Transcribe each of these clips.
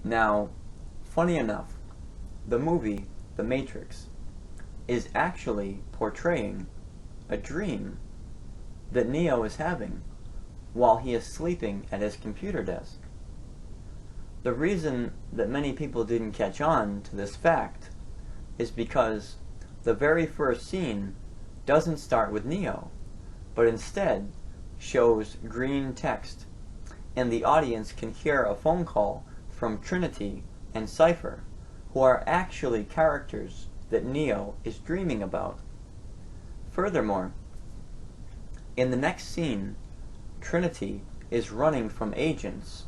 Now, funny enough, the movie The Matrix is actually portraying a dream that Neo is having while he is sleeping at his computer desk. The reason that many people didn't catch on to this fact is because the very first scene doesn't start with Neo, but instead shows green text, and the audience can hear a phone call from Trinity and Cypher, who are actually characters that Neo is dreaming about. Furthermore, in the next scene, Trinity is running from agents,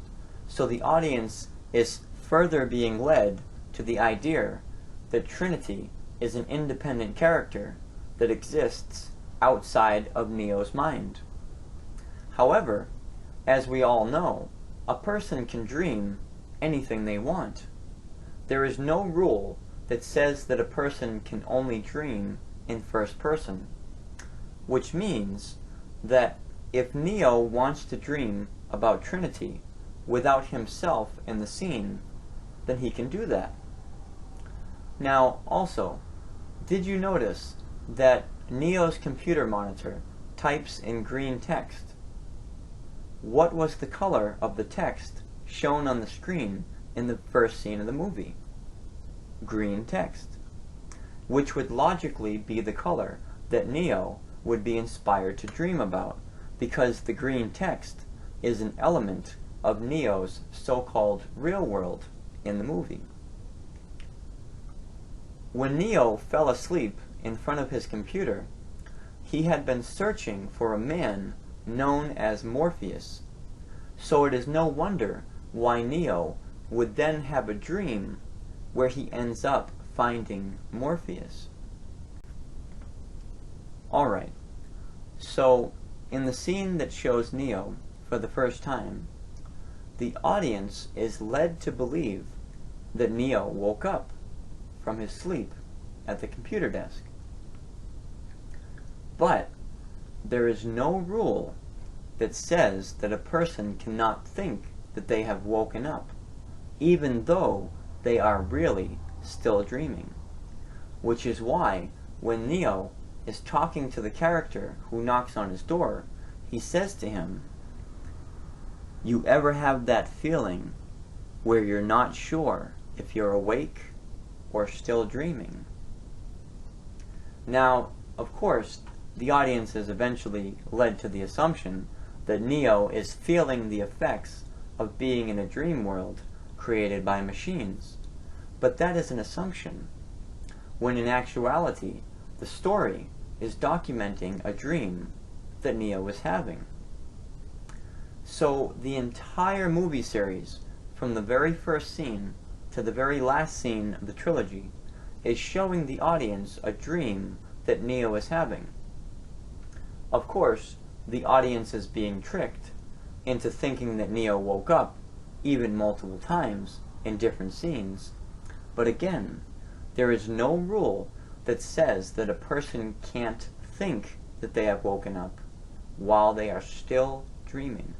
so the audience is further being led to the idea that Trinity is an independent character that exists outside of Neo's mind. However, as we all know, a person can dream anything they want. There is no rule that says that a person can only dream in first person, which means that if Neo wants to dream about Trinity without himself in the scene, then he can do that. Now, also, did you notice that Neo's computer monitor types in green text? What was the color of the text shown on the screen in the first scene of the movie? Green text, which would logically be the color that Neo would be inspired to dream about, because the green text is an element of Neo's so-called real world in the movie. When Neo fell asleep in front of his computer, he had been searching for a man known as Morpheus, so it is no wonder why Neo would then have a dream where he ends up finding Morpheus. Alright, so in the scene that shows Neo for the first time, the audience is led to believe that Neo woke up from his sleep at the computer desk. But there is no rule that says that a person cannot think that they have woken up, even though they are really still dreaming. Which is why when Neo is talking to the character who knocks on his door, he says to him, "You ever have that feeling where you're not sure if you're awake or still dreaming?" Now, of course, the audience is eventually led to the assumption that Neo is feeling the effects of being in a dream world created by machines. But that is an assumption, when in actuality, the story is documenting a dream that Neo is having. So the entire movie series, from the very first scene to the very last scene of the trilogy, is showing the audience a dream that Neo is having. Of course, the audience is being tricked into thinking that Neo woke up, even multiple times, in different scenes. But again, there is no rule that says that a person can't think that they have woken up while they are still dreaming.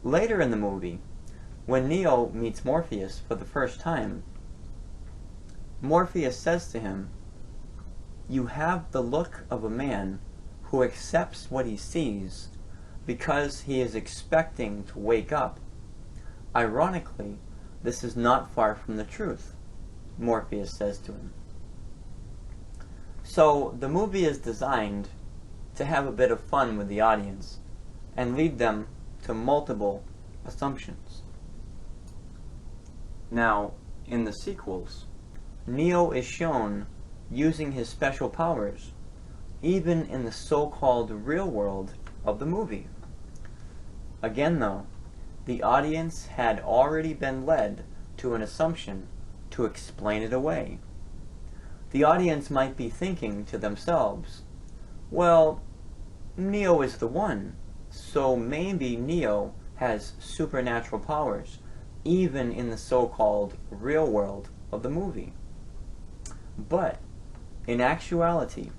Later in the movie, when Neo meets Morpheus for the first time, Morpheus says to him, "You have the look of a man who accepts what he sees because he is expecting to wake up. Ironically, this is not far from the truth," Morpheus says to him. So the movie is designed to have a bit of fun with the audience and lead them to multiple assumptions. Now, in the sequels, Neo is shown using his special powers, even in the so-called real world of the movie. Again though, the audience had already been led to an assumption to explain it away. The audience might be thinking to themselves, well, Neo is the one, so maybe Neo has supernatural powers, even in the so-called real world of the movie. But, in actuality,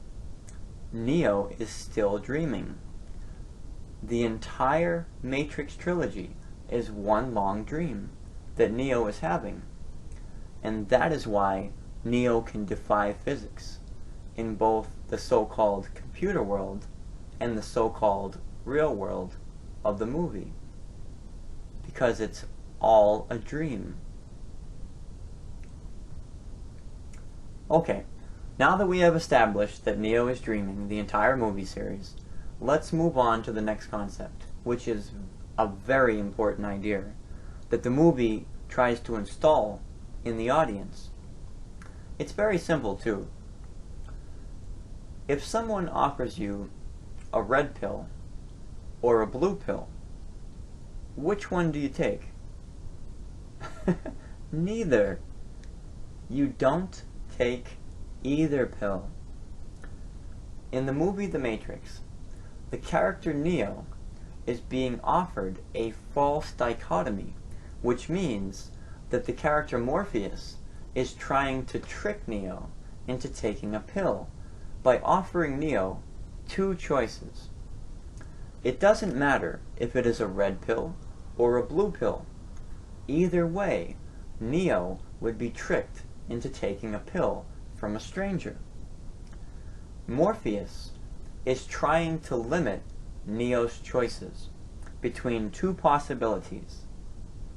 Neo is still dreaming. The entire Matrix trilogy is one long dream, that Neo is having. And that is why Neo can defy physics in both the so-called computer world and the so-called real world of the movie. Because it's all a dream. Okay, now that we have established that Neo is dreaming the entire movie series, let's move on to the next concept, which is a very important idea that the movie tries to install in the audience. It's very simple too. If someone offers you a red pill or a blue pill, which one do you take? Neither. You don't take either pill. In the movie The Matrix, the character Neo is being offered a false dichotomy, which means that the character Morpheus is trying to trick Neo into taking a pill by offering Neo two choices. It doesn't matter if it is a red pill or a blue pill. Either way, Neo would be tricked into taking a pill from a stranger. Morpheus is trying to limit Neo's choices between two possibilities,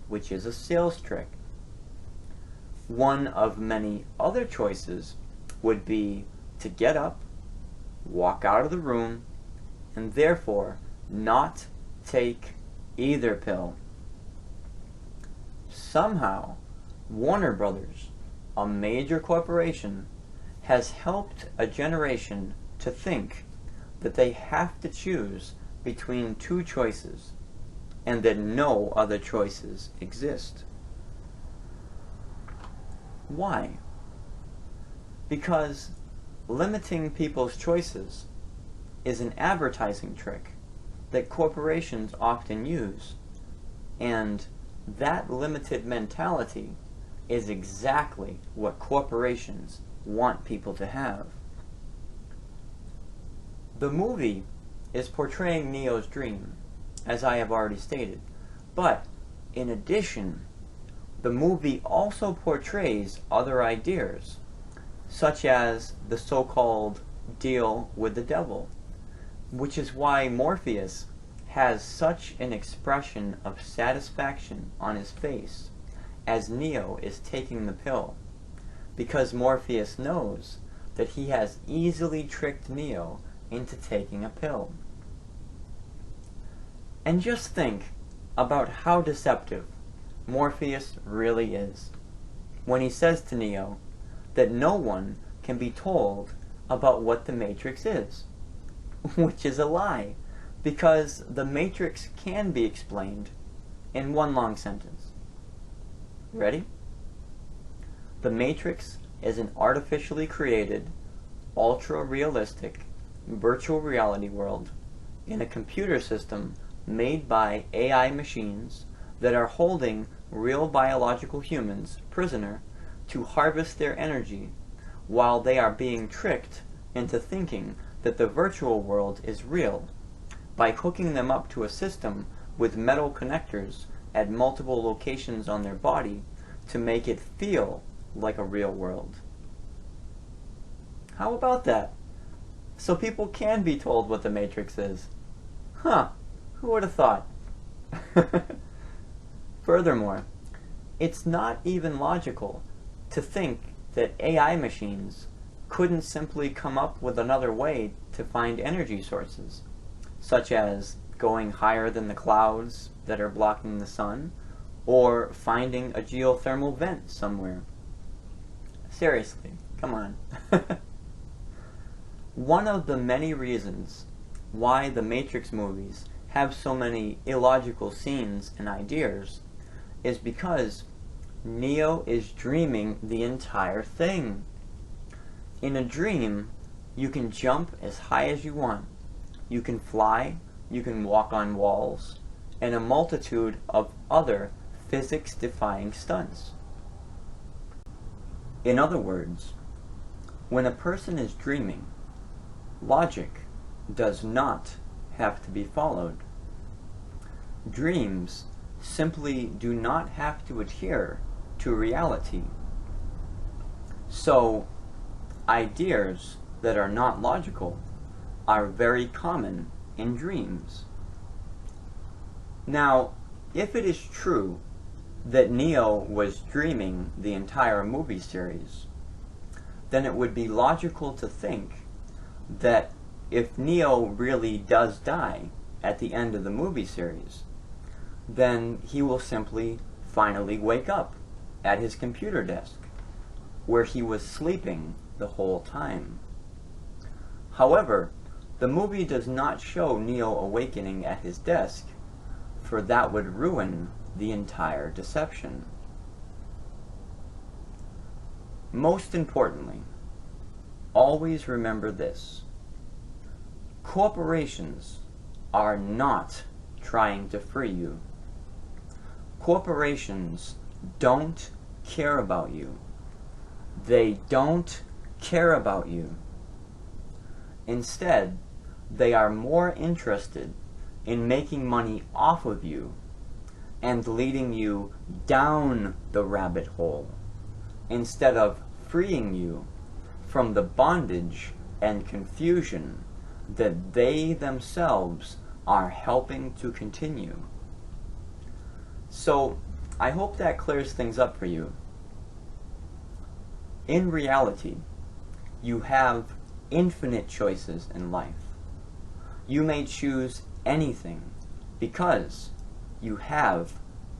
which is a sales trick. One of many other choices would be to get up, walk out of the room, and therefore not take either pill. Somehow, Warner Brothers, a major corporation, has helped a generation to think that they have to choose between two choices and that no other choices exist. Why? Because limiting people's choices is an advertising trick that corporations often use, and that limited mentality is exactly what corporations want people to have. The movie is portraying Neo's dream, as I have already stated, but in addition, the movie also portrays other ideas, such as the so-called deal with the devil, which is why Morpheus has such an expression of satisfaction on his face as Neo is taking the pill, because Morpheus knows that he has easily tricked Neo into taking a pill. And just think about how deceptive Morpheus really is when he says to Neo that no one can be told about what the Matrix is, which is a lie, because the Matrix can be explained in one long sentence. Ready? The Matrix is an artificially created, ultra-realistic, virtual reality world in a computer system made by AI machines that are holding real biological humans prisoner to harvest their energy while they are being tricked into thinking that the virtual world is real by hooking them up to a system with metal connectors at multiple locations on their body to make it feel like a real world. How about that? So people can be told what the Matrix is. Huh, who would have thought? Furthermore, it's not even logical to think that AI machines couldn't simply come up with another way to find energy sources, such as going higher than the clouds that are blocking the sun, or finding a geothermal vent somewhere. Seriously, come on. One of the many reasons why the Matrix movies have so many illogical scenes and ideas is because Neo is dreaming the entire thing. In a dream, you can jump as high as you want. You can fly, you can walk on walls, and a multitude of other physics-defying stunts. In other words, when a person is dreaming, logic does not have to be followed. Dreams simply do not have to adhere to reality. So, ideas that are not logical are very common in dreams. Now, if it is true that Neo was dreaming the entire movie series, then it would be logical to think that if Neo really does die at the end of the movie series, then he will simply finally wake up at his computer desk, where he was sleeping the whole time. However, the movie does not show Neo awakening at his desk, for that would ruin the entire deception. Most importantly, always remember this: corporations are not trying to free you. Corporations don't care about you. They don't care about you. Instead, they are more interested in making money off of you and leading you down the rabbit hole, instead of freeing you from the bondage and confusion that they themselves are helping to continue. So, I hope that clears things up for you. In reality, you have infinite choices in life. You may choose anything because you have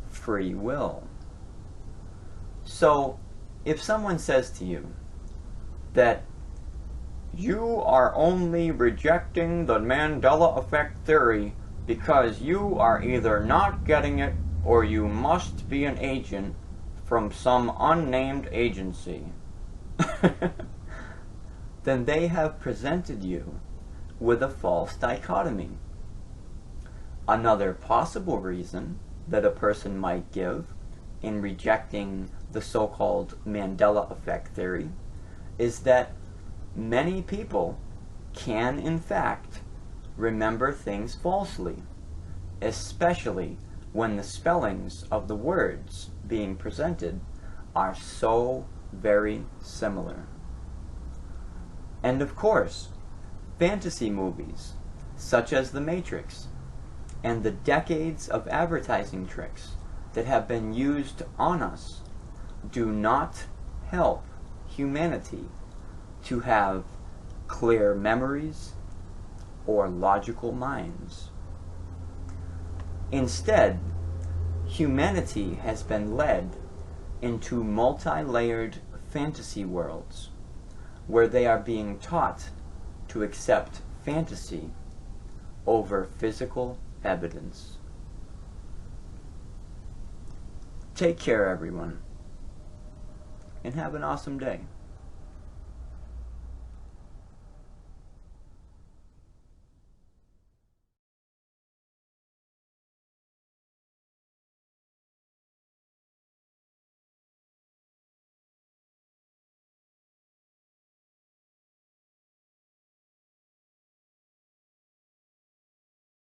free will. So, if someone says to you that you are only rejecting the Mandela Effect Theory because you are either not getting it or you must be an agent from some unnamed agency, then they have presented you with a false dichotomy. Another possible reason that a person might give in rejecting the so-called Mandela Effect Theory is that many people can, in fact, remember things falsely, especially when the spellings of the words being presented are so very similar. And of course, fantasy movies, such as The Matrix, and the decades of advertising tricks that have been used on us do not help humanity to have clear memories or logical minds. Instead, humanity has been led into multi-layered fantasy worlds where they are being taught to accept fantasy over physical evidence. Take care, everyone, and have an awesome day.